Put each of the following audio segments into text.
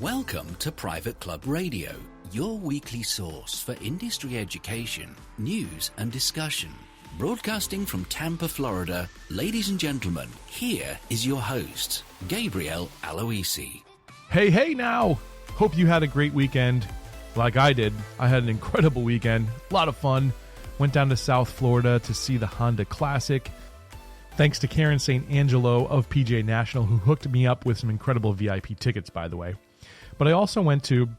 Welcome to Private Club Radio, your weekly source for industry education, news and discussion. Broadcasting from Tampa, Florida, ladies and gentlemen, here is your host, Gabriel Aloisi. Hey now! Hope you had a great weekend. Like I did. I had an incredible weekend. A lot of fun. Went down to South Florida to see the Honda Classic. Thanks to Karen St. Angelo of PGA National, who hooked me up with some incredible VIP tickets, by the way. But I also went to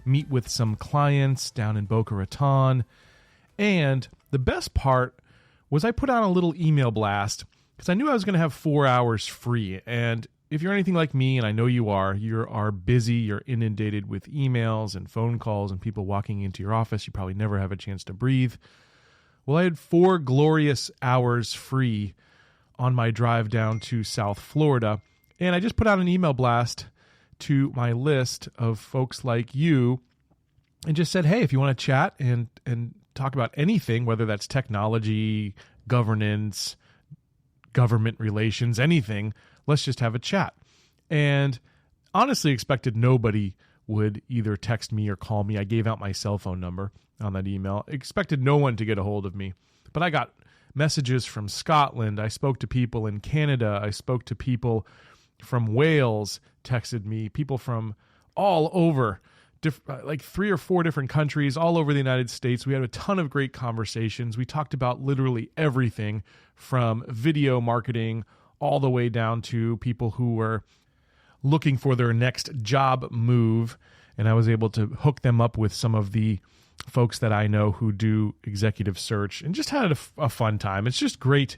meet with some clients down in Boca Raton. And the best part was I put out a little email blast because I knew I was going to have 4 hours free. And if you're anything like me, and I know you are busy, you're inundated with emails and phone calls and people walking into your office. You probably never have a chance to breathe. Well, I had 4 glorious hours free on my drive down to South Florida. And I just put out an email blast to my list of folks like you and just said, hey, if you want to chat and talk about anything, whether that's technology, governance, government relations, anything, let's just have a chat. And honestly expected nobody would either text me or call me. I gave out my cell phone number on that email. Expected no one to get a hold of me. But I got messages from Scotland. I spoke to people in Canada. I spoke to people from Wales, texted me, people from all over, like 3 or 4 different countries, all over the United States. We had a ton of great conversations. We talked about literally everything from video marketing all the way down to people who were looking for their next job move. And I was able to hook them up with some of the folks that I know who do executive search and just had a fun time. It's just great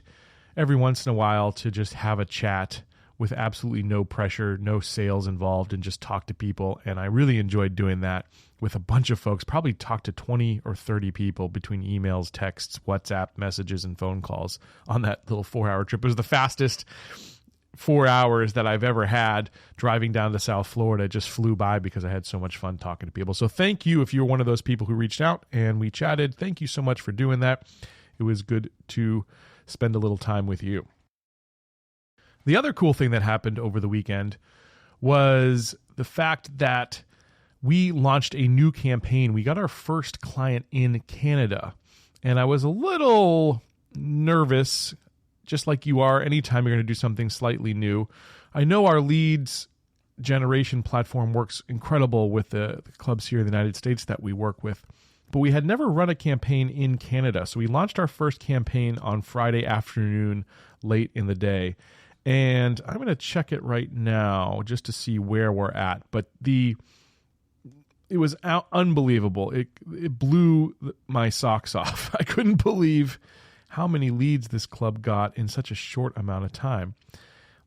every once in a while to just have a chat with absolutely no pressure, no sales involved, and just talk to people. And I really enjoyed doing that with a bunch of folks, probably talked to 20 or 30 people between emails, texts, WhatsApp messages, and phone calls on that little 4-hour trip. It was the fastest 4 hours that I've ever had driving down to South Florida. It just flew by because I had so much fun talking to people. So thank you if you're one of those people who reached out and we chatted. Thank you so much for doing that. It was good to spend a little time with you. The other cool thing that happened over the weekend was the fact that we launched a new campaign. We got our first client in Canada, and I was a little nervous, just like you are anytime you're going to do something slightly new. I know our leads generation platform works incredible with the clubs here in the United States that we work with, but we had never run a campaign in Canada. So we launched our first campaign on Friday afternoon, late in the day. And I'm going to check it right now just to see where we're at. But it was unbelievable. It blew my socks off. I couldn't believe how many leads this club got in such a short amount of time.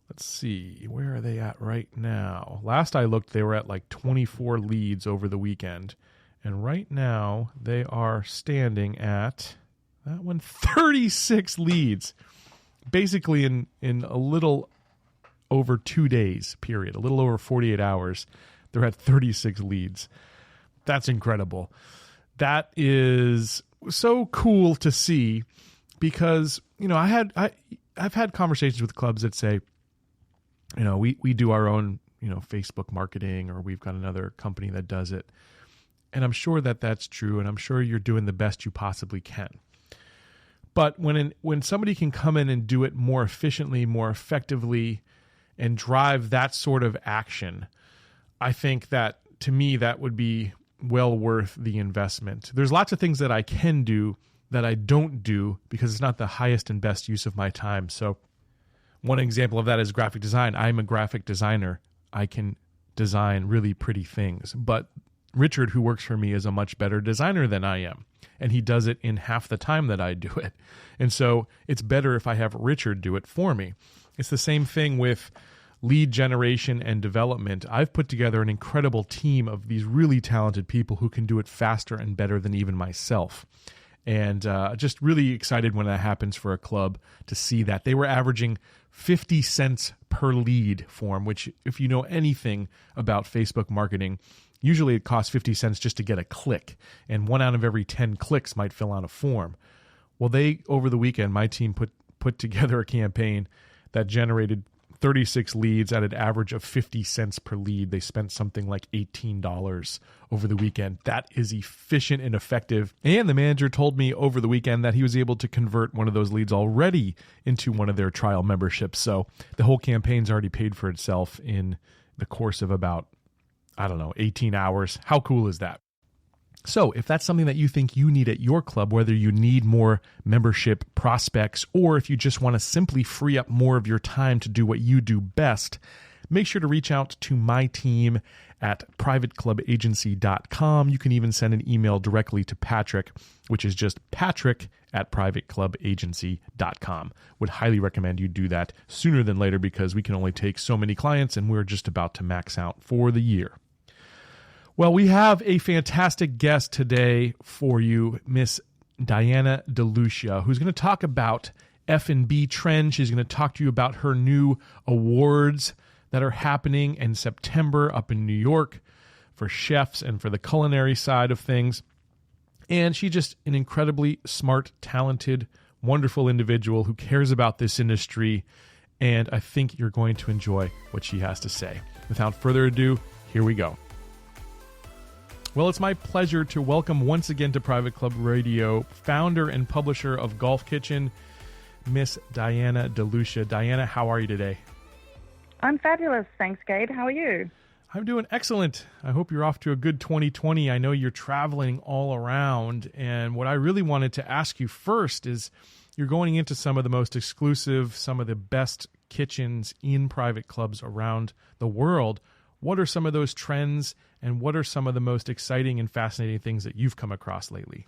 Let's see, where are they at right now? Last I looked, they were at like 24 leads over the weekend. And right now, they are standing at, 36 leads. Basically in a little over 2 days, period, a little over 48 hours, they're at 36 leads. That's incredible. That is so cool to see because, I've had conversations with clubs that say, we do our own, Facebook marketing, or we've got another company that does it. And I'm sure that that's true. And I'm sure you're doing the best you possibly can. But when somebody can come in and do it more efficiently, more effectively, and drive that sort of action, I think that, to me, that would be well worth the investment. There's lots of things that I can do that I don't do because it's not the highest and best use of my time. So one example of that is graphic design. I'm a graphic designer. I can design really pretty things. But Richard, who works for me, is a much better designer than I am. And he does it in half the time that I do it. And so it's better if I have Richard do it for me. It's the same thing with lead generation and development. I've put together an incredible team of these really talented people who can do it faster and better than even myself. And just really excited when that happens for a club to see that. They were averaging 50 cents per lead form, which, if you know anything about Facebook marketing, usually it costs 50 cents just to get a click, and 1 out of every 10 clicks might fill out a form. Well, over the weekend, my team put together a campaign that generated 36 leads at an average of 50 cents per lead. They spent something like $18 over the weekend. That is efficient and effective. And the manager told me over the weekend that he was able to convert one of those leads already into one of their trial memberships. So the whole campaign's already paid for itself in the course of about, 18 hours. How cool is that? So if that's something that you think you need at your club, whether you need more membership prospects or if you just want to simply free up more of your time to do what you do best, make sure to reach out to my team at privateclubagency.com. You can even send an email directly to Patrick, which is just patrick@privateclubagency.com. Would highly recommend you do that sooner than later because we can only take so many clients and we're just about to max out for the year. Well, we have a fantastic guest today for you, Miss Diana DeLucia, who's going to talk about F&B trends. She's going to talk to you about her new awards that are happening in September up in New York for chefs and for the culinary side of things. And she's just an incredibly smart, talented, wonderful individual who cares about this industry. And I think you're going to enjoy what she has to say. Without further ado, here we go. Well, it's my pleasure to welcome once again to Private Club Radio, founder and publisher of Golf Kitchen, Miss Diana DeLucia. Diana, how are you today? I'm fabulous. Thanks, Gabe. How are you? I'm doing excellent. I hope you're off to a good 2020. I know you're traveling all around. And what I really wanted to ask you first is you're going into some of the most exclusive, some of the best kitchens in private clubs around the world. What are some of those trends and what are some of the most exciting and fascinating things that you've come across lately?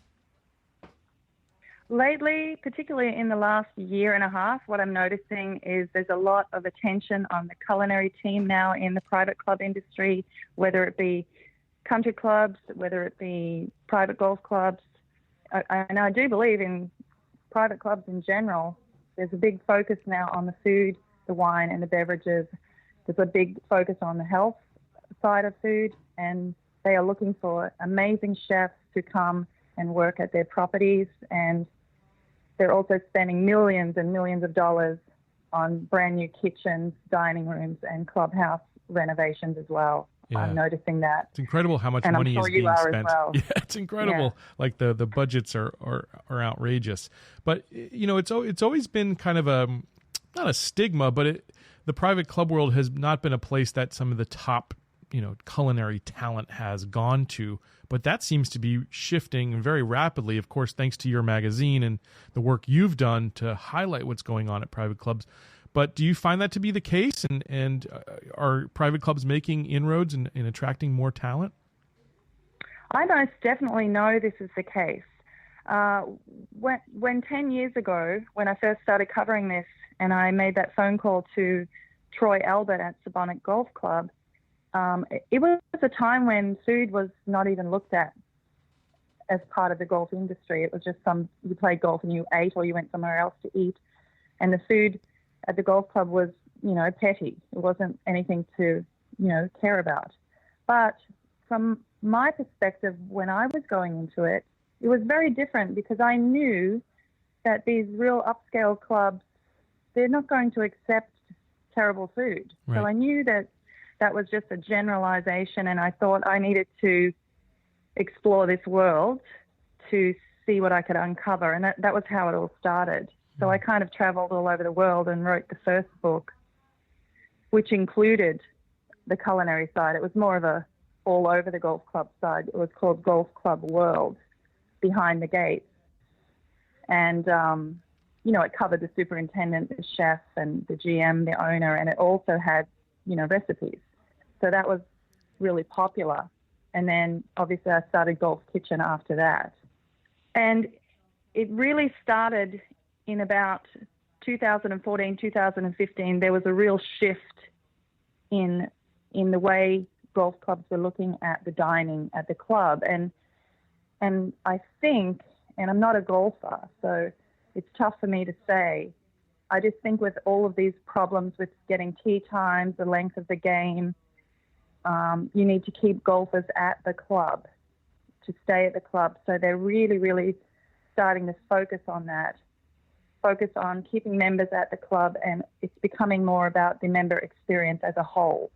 Lately, particularly in the last year and a half, what I'm noticing is there's a lot of attention on the culinary team now in the private club industry, whether it be country clubs, whether it be private golf clubs. And I do believe in private clubs in general, there's a big focus now on the food, the wine, and the beverages. There's a big focus on the health side of food, and they are looking for amazing chefs to come and work at their properties. And they're also spending millions and millions of dollars on brand new kitchens, dining rooms, and clubhouse renovations as well. Yeah. I'm noticing that. It's incredible how much money is being spent. As well. Yeah, it's incredible. Yeah. Like the budgets are outrageous. But it's always been kind of not a stigma, but the private club world has not been a place that some of the top culinary talent has gone to, but that seems to be shifting very rapidly, of course, thanks to your magazine and the work you've done to highlight what's going on at private clubs. But do you find that to be the case, and are private clubs making inroads in attracting more talent? I most definitely know this is the case. When 10 years ago, when I first started covering this, and I made that phone call to Troy Albert at Sabonic Golf Club, it was a time when food was not even looked at as part of the golf industry. It was just you played golf and you ate, or you went somewhere else to eat. And the food at the golf club was, petty. It wasn't anything to, care about. But from my perspective, when I was going into it, it was very different because I knew that these real upscale clubs, they're not going to accept terrible food. Right. So I knew that was just a generalization, and I thought I needed to explore this world to see what I could uncover, and that was how it all started. So I kind of traveled all over the world and wrote the first book, which included the culinary side. It was more of a all over the golf club side. It was called Golf Club World, Behind the Gates. And, it covered the superintendent, the chef, and the GM, the owner, and it also had, recipes. So that was really popular. And then obviously I started Golf Kitchen after that. And it really started in about 2014, 2015. There was a real shift in the way golf clubs were looking at the dining at the club. And I think, and I'm not a golfer, so it's tough for me to say, I just think with all of these problems with getting tee times, the length of the game, you need to keep golfers at the club, to stay at the club. So they're really, really starting to focus on that. focus on keeping members at the club, and it's becoming more about the member experience as a whole.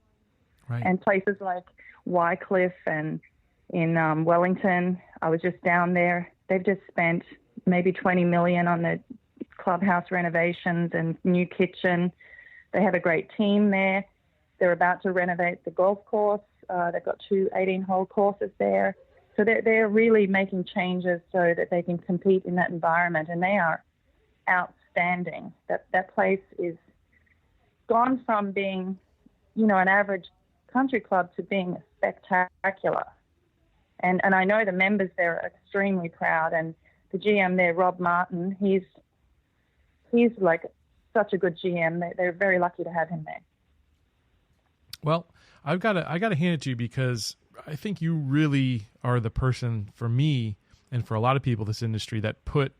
Right. And places like Wycliffe and in Wellington, I was just down there. They've just spent maybe $20 million on the clubhouse renovations and new kitchen. They have a great team there. They're about to renovate the golf course. They've got 2 18-hole courses there. So they're really making changes so that they can compete in that environment, and they are outstanding. That place is gone from being, an average country club to being spectacular. And I know the members there are extremely proud, and the GM there, Rob Martin, he's like such a good GM. They're very lucky to have him there. Well, I got to hand it to you, because I think you really are the person for me and for a lot of people in this industry that put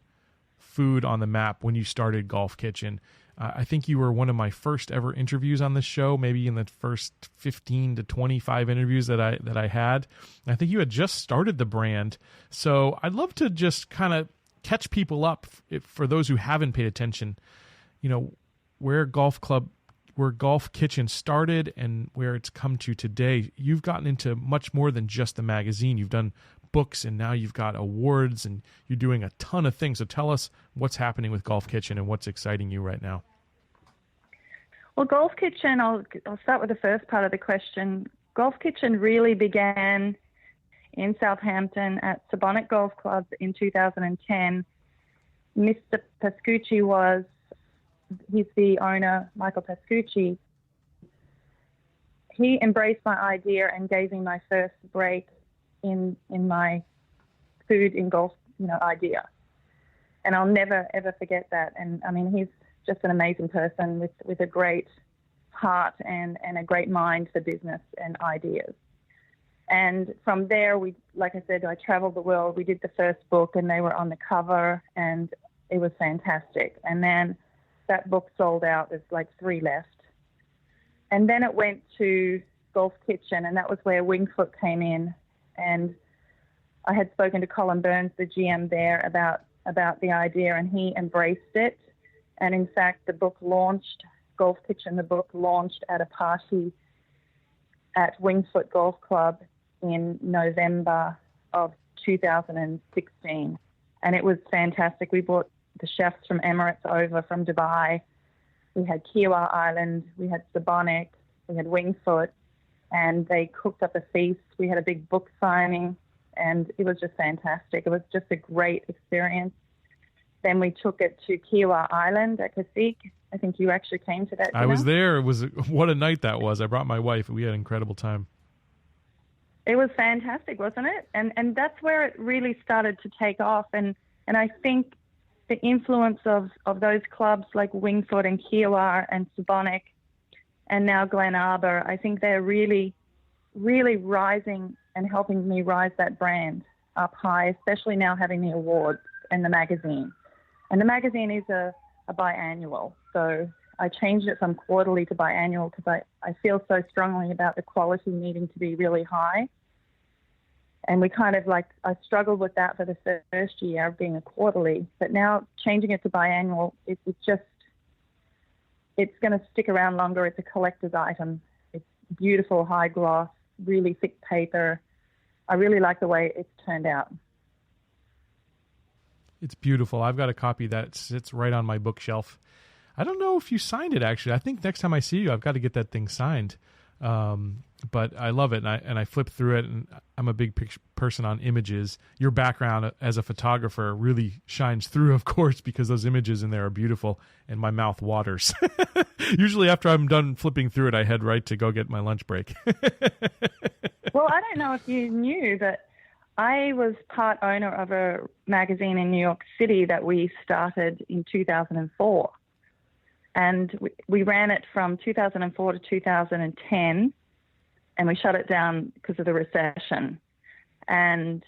food on the map when you started Golf Kitchen. I think you were one of my first ever interviews on this show, maybe in the first 15 to 25 interviews that I had. I think you had just started the brand. So I'd love to just kind of catch people up, for those who haven't paid attention, where Golf Kitchen started and where it's come to today. You've gotten into much more than just the magazine. You've done books, and now you've got awards, and you're doing a ton of things. So tell us what's happening with Golf Kitchen and what's exciting you right now. Well, Golf Kitchen, I'll start with the first part of the question. Golf Kitchen really began in Southampton at Sabonic Golf Club in 2010. Mr. Pascucci he's the owner, Michael Pascucci. He embraced my idea and gave me my first break in my food in golf, idea. And I'll never, ever forget that. And I mean, he's just an amazing person with a great heart and a great mind for business and ideas. And from there, like I said, I traveled the world. We did the first book, and they were on the cover, and it was fantastic. And then that book sold out. There's like 3 left. And then it went to Golf Kitchen, and that was where Wingfoot came in. And I had spoken to Colin Burns, the GM there, about the idea, and he embraced it. And in fact, the book launched, Golf Kitchen, the book launched at a party at Wingfoot Golf Club in November of 2016. And it was fantastic. We brought the chefs from Emirates over from Dubai. We had Kiawah Island, we had Sabonic, we had Wingfoot, and they cooked up a feast. We had a big book signing, and it was just fantastic. It was just a great experience. Then we took it to Kiawah Island at Cacique. I think you actually came to that dinner. I was there. What a night that was. I brought my wife, and we had an incredible time. It was fantastic, wasn't it? And that's where it really started to take off. And I think the influence of those clubs like Wingfoot and Kiawah and Sabonic and now Glen Arbor, I think they're really, really rising and helping me rise that brand up high, especially now having the awards and the magazine. And the magazine is a biannual, so I changed it from quarterly to biannual because I feel so strongly about the quality needing to be really high. And we kind of I struggled with that for the first year of being a quarterly, but now changing it to biannual, it's going to stick around longer. It's a collector's item. It's beautiful, high gloss, really thick paper. I really like the way it's turned out. It's beautiful. I've got a copy that sits right on my bookshelf. I don't know if you signed it, actually. I think next time I see you, I've got to get that thing signed. But I love it, and I flip through it, and I'm a big person on images. Your background as a photographer really shines through, of course, because those images in there are beautiful, and my mouth waters. Usually after I'm done flipping through it, I head right to go get my lunch break. Well, I don't know if you knew, but I was part owner of a magazine in New York City that we started in 2004. And we ran it from 2004 to 2010, and we shut it down because of the recession. And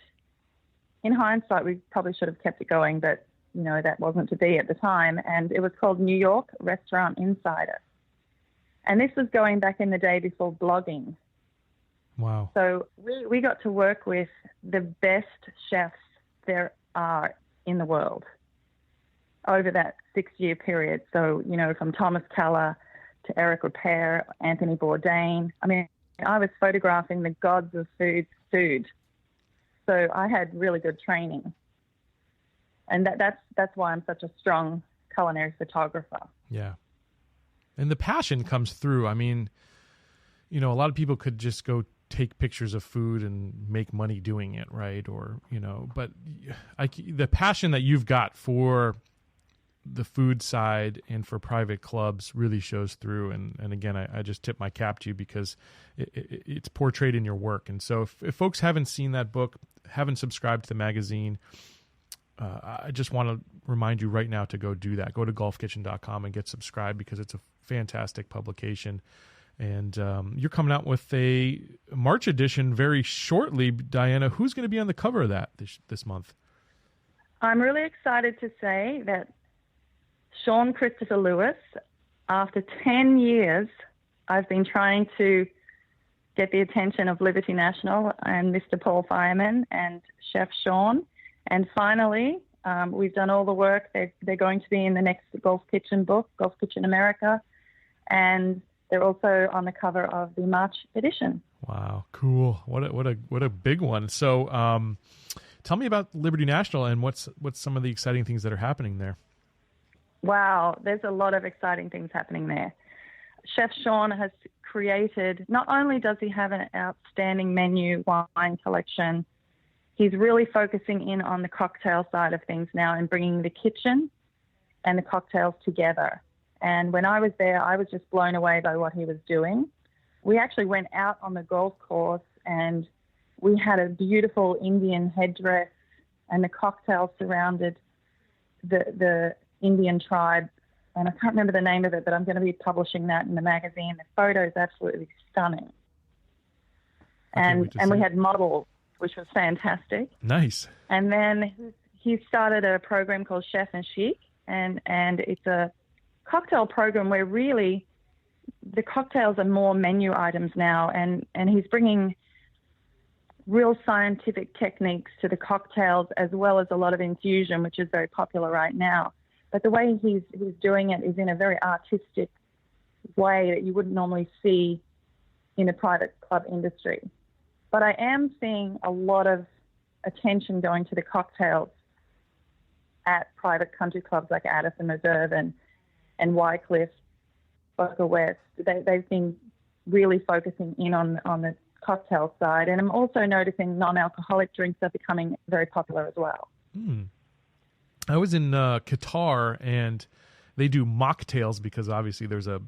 in hindsight, we probably should have kept it going, but, that wasn't to be at the time. And it was called New York Restaurant Insider. And this was going back in the day before blogging. Wow. So we got to work with the best chefs there are in the world. over that 6-year period. So, from Thomas Keller to Eric Repair, Anthony Bourdain. I mean, I was photographing the gods of food. So I had really good training. And that's why I'm such a strong culinary photographer. Yeah. And the passion comes through. I mean, a lot of people could just go take pictures of food and make money doing it, right? Or, but the passion that you've got for the food side and for private clubs really shows through. And again, I just tip my cap to you because it's portrayed in your work. And so if folks haven't seen that book, haven't subscribed to the magazine, I just want to remind you right now to go do that. Go to golfkitchen.com and get subscribed because it's a fantastic publication. And you're coming out with a March edition very shortly. Diana, who's going to be on the cover of that this month? I'm really excited to say that Sean Christopher Lewis, after 10 years, I've been trying to get the attention of Liberty National and Mr. Paul Fireman and Chef Sean. And finally, we've done all the work. They're going to be in the next Golf Kitchen book, Golf Kitchen America. And they're also on the cover of the March edition. Wow, cool! What a big one. So, tell me about Liberty National and what's some of the exciting things that are happening there. Wow, there's a lot of exciting things happening there. Chef Sean has created. Not only does he have an outstanding menu, wine collection, he's really focusing in on the cocktail side of things now and bringing the kitchen and the cocktails together. And when I was there, I was just blown away by what he was doing. We actually went out on the golf course and we had a beautiful Indian headdress and the cocktails surrounded the Indian tribe. And I can't remember the name of it, but I'm going to be publishing that in the magazine. The photo is absolutely stunning. And we had models, which was fantastic. Nice. And then he started a program called Chef and Chic, and it's a cocktail program where really the cocktails are more menu items now, and he's bringing real scientific techniques to the cocktails as well as a lot of infusion, which is very popular right now. But the way he's doing it is in a very artistic way that you wouldn't normally see in the private club industry. But I am seeing a lot of attention going to the cocktails at private country clubs like Addison Reserve and Wycliffe, Boca West. They've been really focusing in on the cocktail side. And I'm also noticing non-alcoholic drinks are becoming very popular as well. I was in Qatar, and they do mocktails because obviously there's a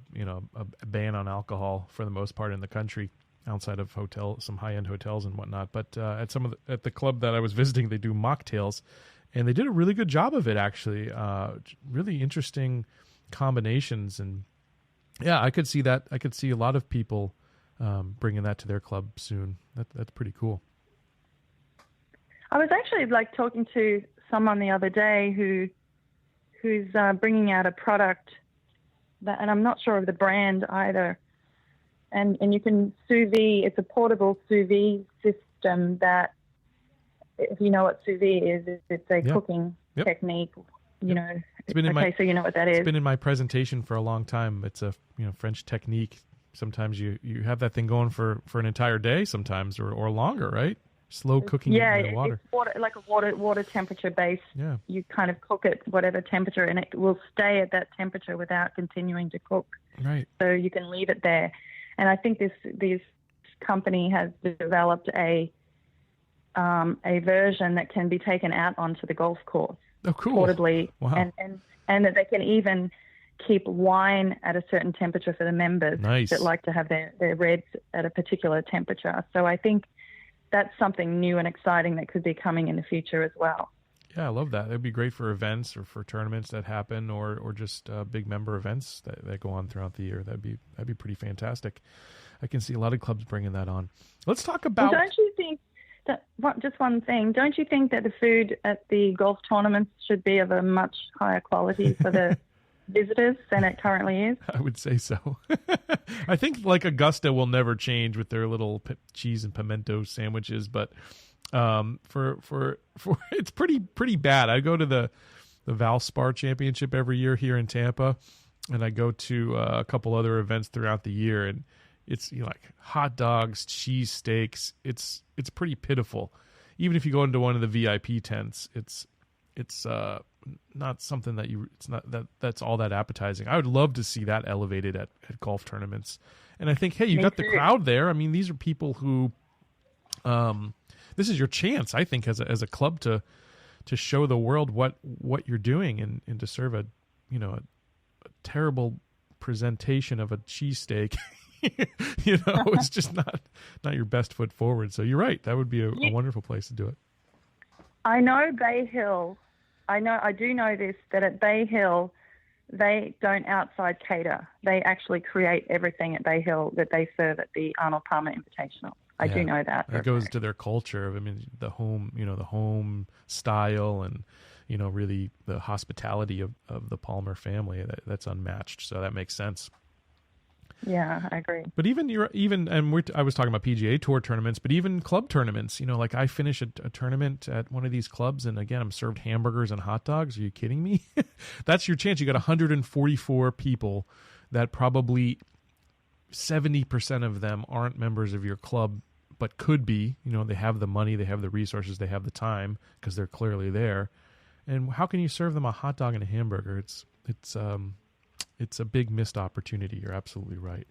ban on alcohol for the most part in the country outside of some high-end hotels and whatnot. But at the club that I was visiting, they do mocktails, and they did a really good job of it, actually. Really interesting combinations, and yeah, I could see that. I could see a lot of people bringing that to their club soon. That's pretty cool. I was actually talking to someone the other day who's bringing out a product and I'm not sure of the brand either. And you can sous vide. It's a portable sous vide system that, if you know what sous vide is, it's a cooking technique. It's been so you know what that is. It's been in my presentation for a long time. It's a French technique. Sometimes you have that thing going for an entire day, sometimes or longer, right? Slow cooking in the water. Yeah, it's water temperature based. Yeah. You kind of cook it whatever temperature, and it will stay at that temperature without continuing to cook. Right. So you can leave it there. And I think this company has developed a version that can be taken out onto the golf course. Oh, cool. Portably. Wow. And that they can even keep wine at a certain temperature for the members that like to have their reds at a particular temperature. So I think that's something new and exciting that could be coming in the future as well. Yeah, I love that. That'd be great for events or for tournaments that happen or just big member events that go on throughout the year. That'd be pretty fantastic. I can see a lot of clubs bringing that on. Let's talk about... Well, don't you think... just one thing. Don't you think that the food at the golf tournaments should be of a much higher quality for the visitors than it currently is? I would say so. I think Augusta will never change with their little cheese and pimento sandwiches, but for it's pretty bad. I go to the Valspar Championship every year here in Tampa, and I go to a couple other events throughout the year, and it's like hot dogs, cheese steaks. It's pretty pitiful. Even if you go into one of the VIP tents, it's not something that's all that appetizing. I would love to see that elevated at golf tournaments. And I think, hey, you got the crowd there. I mean, these are people who, this is your chance, I think, as a club to show the world what you're doing and to serve a terrible presentation of a cheesesteak. It's just not your best foot forward. So you're right. That would be a wonderful place to do it. I know Bay Hill. I do know this, that at Bay Hill, they don't outside cater. They actually create everything at Bay Hill that they serve at the Arnold Palmer Invitational. I do know that. It goes to their culture. I mean, the home style and, really the hospitality of the Palmer family, that's unmatched. So that makes sense. Yeah, I agree. But I was talking about PGA Tour tournaments, but even club tournaments, like I finish a tournament at one of these clubs, and again, I'm served hamburgers and hot dogs. Are you kidding me? That's your chance. You got 144 people that probably 70% of them aren't members of your club, but could be. They have the money, they have the resources, they have the time because they're clearly there. And how can you serve them a hot dog and a hamburger? It's a big missed opportunity. You're absolutely right.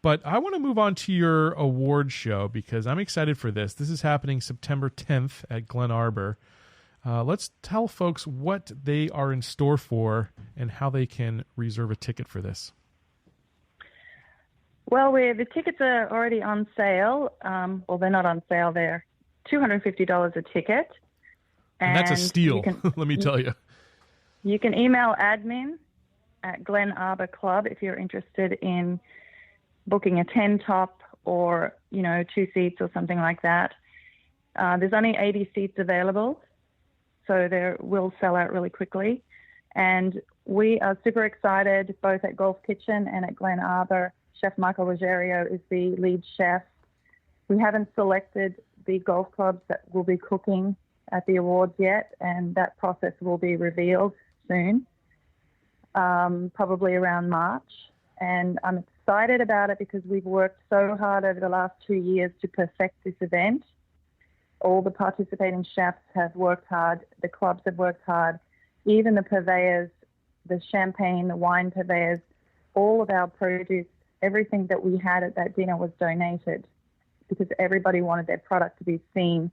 But I want to move on to your award show because I'm excited for this. This is happening September 10th at Glen Arbor. Let's tell folks what they are in store for and how they can reserve a ticket for this. Well, the tickets are already on sale. Well, they're not on sale. They're $250 a ticket. And that's a steal, let me tell you. You can email admin at Glen Arbor Club if you're interested in booking a 10-top or, 2 seats or something like that. There's only 80 seats available, so they will sell out really quickly. And we are super excited, both at Golf Kitchen and at Glen Arbor. Chef Michael Ruggiero is the lead chef. We haven't selected the golf clubs that will be cooking at the awards yet, and that process will be revealed soon. Probably around March. And I'm excited about it because we've worked so hard over the last 2 years to perfect this event. All the participating chefs have worked hard. The clubs have worked hard. Even the purveyors, the champagne, the wine purveyors, all of our produce, everything that we had at that dinner was donated because everybody wanted their product to be seen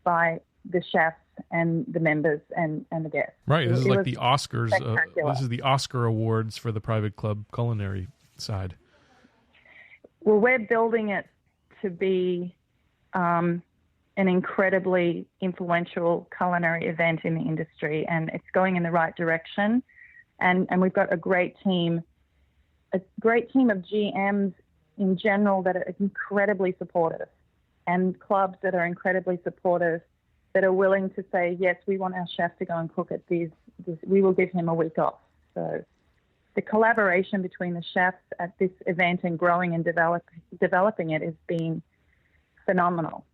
by the chefs and the members and the guests. Right. This is like the Oscars. This is the Oscar Awards for the private club culinary side. Well, we're building it to be an incredibly influential culinary event in the industry, and it's going in the right direction. And we've got a great team of GMs in general that are incredibly supportive, and clubs that are incredibly supportive, that are willing to say, yes, we want our chef to go and cook at these, we will give him a week off. So the collaboration between the chefs at this event and growing and developing it has been phenomenal.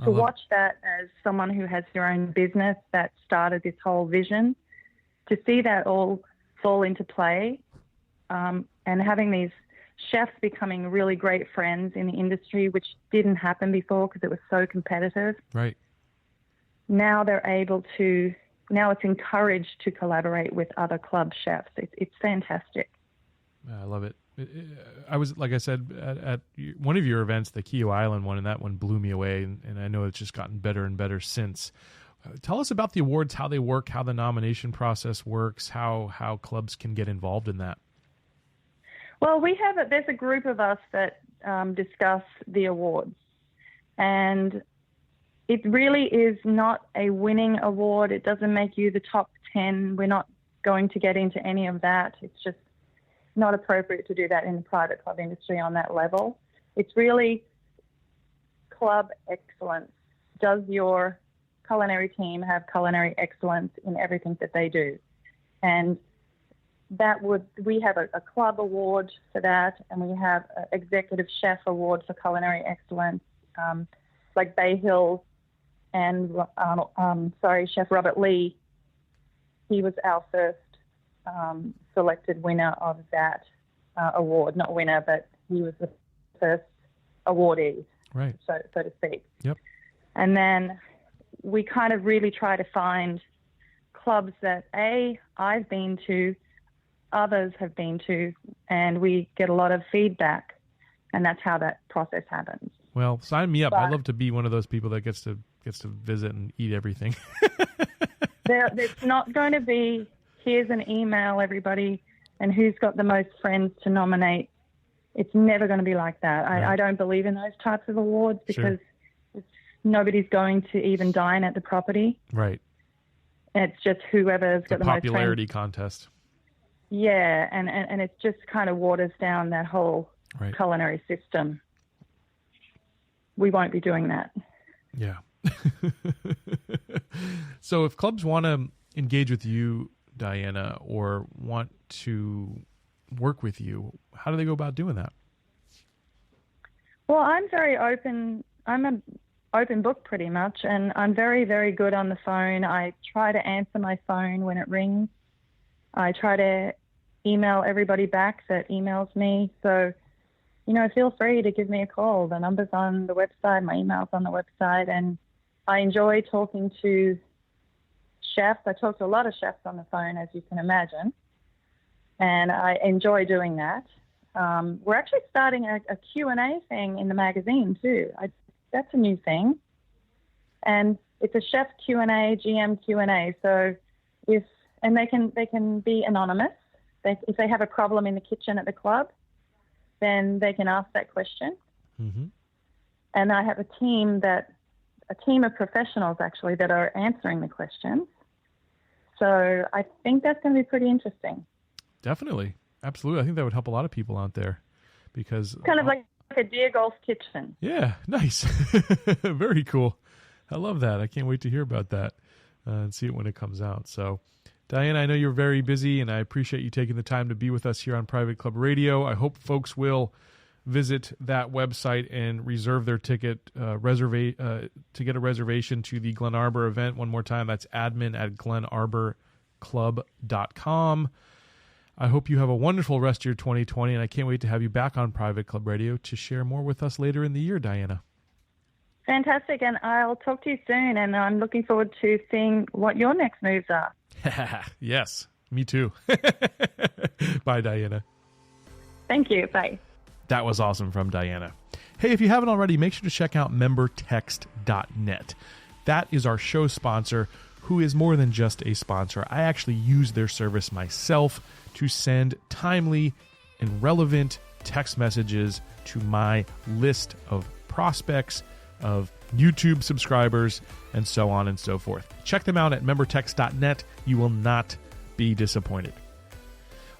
To watch that as someone who has their own business that started this whole vision, to see that all fall into play, and having these chefs becoming really great friends in the industry, which didn't happen before because it was so competitive. Right. Now it's encouraged to collaborate with other club chefs. It's fantastic. I love it. I was, like I said, at one of your events, the Keogh Island one, and that one blew me away, and I know it's just gotten better and better since. Tell us about the awards, how they work, how the nomination process works, how clubs can get involved in that. Well, there's a group of us that discuss the awards, and it really is not a winning award. It doesn't make you the top 10. We're not going to get into any of that. It's just not appropriate to do that in the private club industry on that level. It's really club excellence. Does your culinary team have culinary excellence in everything that they do? And we have a club award for that, and we have an executive chef award for culinary excellence, like Bay Hill and Chef Robert Lee, he was our first selected winner of that award. Not winner, but he was the first awardee, right? So to speak. Yep. And then we kind of really try to find clubs that I've been to, others have been to, and we get a lot of feedback, and that's how that process happens. Well, sign me up. I'd love to be one of those people that gets to visit and eat everything. There's not going to be, here's an email, everybody, and who's got the most friends to nominate. It's never going to be like that. Right. I don't believe in those types of awards because nobody's going to even dine at the property. Right. It's just whoever's got the most friends. Popularity contest. Yeah, and it just kind of waters down that whole culinary system. We won't be doing that. Yeah. So if clubs want to engage with you, Diana, or want to work with you, how do they go about doing that? Well, I'm very open. I'm an open book pretty much, and I'm very, very good on the phone. I try to answer my phone when it rings. I try to email everybody back that emails me. So, feel free to give me a call. The number's on the website, my email's on the website, and I enjoy talking to chefs. I talk to a lot of chefs on the phone, as you can imagine, and I enjoy doing that. We're actually starting a Q&A thing in the magazine too. That's a new thing, and it's a chef Q&A, GM Q&A. So they can be anonymous. If they have a problem in the kitchen at the club, then they can ask that question. Mm-hmm. And I have a team of professionals actually that are answering the questions. So I think that's going to be pretty interesting. Definitely. Absolutely. I think that would help a lot of people out there because kind of like a Dear Golf Kitchen. Yeah. Nice. Very cool. I love that. I can't wait to hear about that and see it when it comes out. So Diana, I know you're very busy and I appreciate you taking the time to be with us here on Private Club Radio. I hope folks will visit that website and reserve their ticket, to get a reservation to the Glen Arbor event. One more time, that's admin@glenarborclub.com. I hope you have a wonderful rest of your 2020, and I can't wait to have you back on Private Club Radio to share more with us later in the year, Diana. Fantastic, and I'll talk to you soon, and I'm looking forward to seeing what your next moves are. Yes, me too. Bye, Diana. Thank you. Bye. That was awesome from Diana. Hey, if you haven't already, make sure to check out membertext.net. That is our show sponsor, who is more than just a sponsor. I actually use their service myself to send timely and relevant text messages to my list of prospects, of YouTube subscribers, and so on and so forth. Check them out at membertext.net. You will not be disappointed.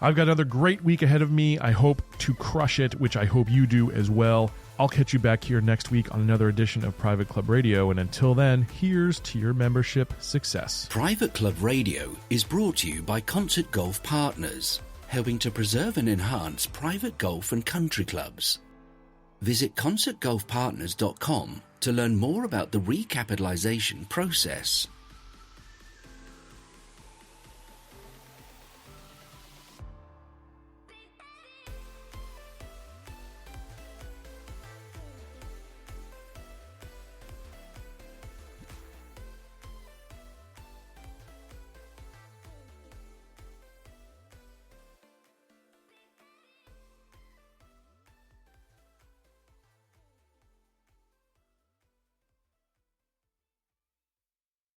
I've got another great week ahead of me. I hope to crush it, which I hope you do as well. I'll catch you back here next week on another edition of Private Club Radio. And until then, here's to your membership success. Private Club Radio is brought to you by Concert Golf Partners, helping to preserve and enhance private golf and country clubs. Visit concertgolfpartners.com to learn more about the recapitalization process.